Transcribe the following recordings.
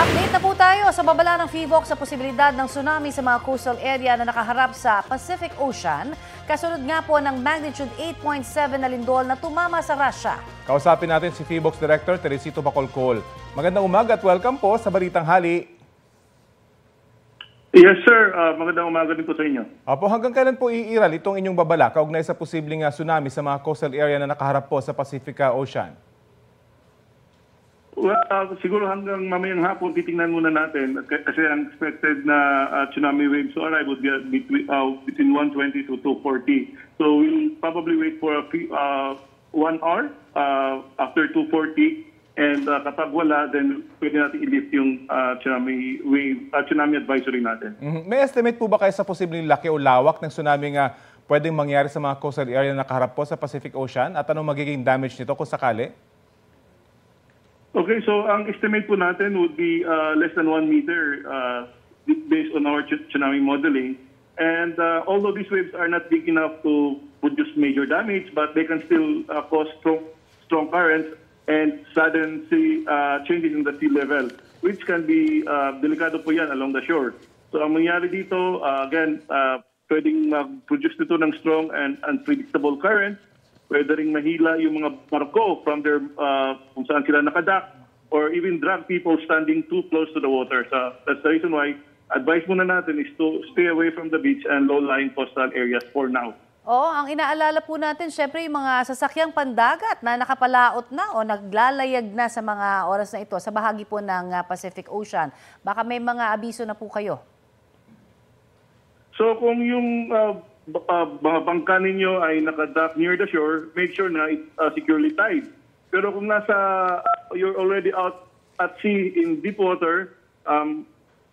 Update na po tayo sa babala ng PHIVOLCS sa posibilidad ng tsunami sa mga coastal area na nakaharap sa Pacific Ocean. Kasunod nga po ng magnitude 8.7 na lindol na tumama sa Russia. Kausapin natin si PHIVOLCS Director Teresito Bacolcol. Magandang umaga at welcome po sa Balitang Hali. Yes sir, magandang umaga din po sa inyo. Apo, hanggang kailan po iiral itong inyong babala kaugnay sa posibleng tsunami sa mga coastal area na nakaharap po sa Pacific Ocean? Well, siguro hanggang mamayang hapon titingnan muna natin kasi ang expected na tsunami waves to arrive would be between 120 to 240. So we'll probably wait for 1 hour after 240 and kapag wala, then pwede natin i-lift yung tsunami wave, tsunami advisory natin. May estimate po ba kayo sa posibleng laki o lawak ng tsunami nga pwedeng mangyari sa mga coastal area na nakaharap po sa Pacific Ocean at anong magiging damage nito kung sakali? Okay, so ang estimate po natin would be less than 1 meter based on our tsunami modeling. And although these waves are not big enough to produce major damage, but they can still cause strong currents and sudden changes in the sea level, which can be delikado po yan along the shore. So ang mangyari dito, again, pwedeng mag-produce dito ng strong and unpredictable currents. Pwede rin mahila yung mga barko from their kung saan sila nakadock or even drag people standing too close to the water. So that's the reason why advice muna natin is to stay away from the beach and low-lying coastal areas for now. Ang inaalala po natin, syempre yung mga sasakyang pandagat na nakapalaot na o naglalayag na sa mga oras na ito sa bahagi po ng Pacific Ocean. Baka may mga abiso na po kayo. So kung yung mga bangka ninyo ay nakadock near the shore, make sure na it's securely tied. Pero kung you're already out at sea in deep water,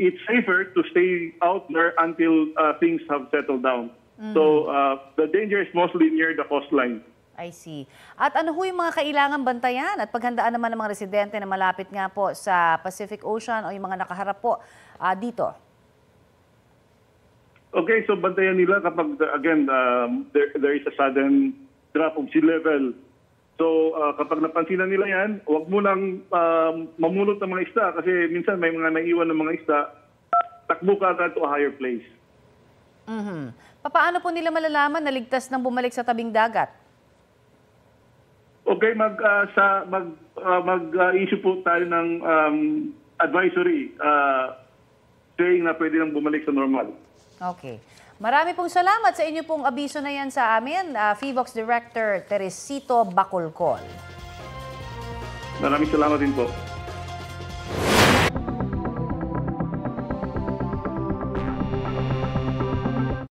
it's safer to stay out there until things have settled down. So the danger is mostly near the coastline. I see. At ano ho yung mga kailangan bantayan at paghandaan naman ng mga residente na malapit nga po sa Pacific Ocean o yung mga nakaharap po dito? Okay, so bantayan nila kapag, again, there is a sudden drop of sea level. So kapag napansinan nila yan, huwag mo lang mamulot ng mga isda kasi minsan may mga naiwan ng mga isda, takbo ka agad to a higher place. Paano po nila malalaman na ligtas nang bumalik sa tabing dagat? Okay, mag-issue po tayo ng advisory saying na pwede nang bumalik sa normal. Okay. Marami pong salamat sa inyo pong abiso na yan sa amin, PHIVOLCS Director Teresito Bacolcol. Maraming salamat din po.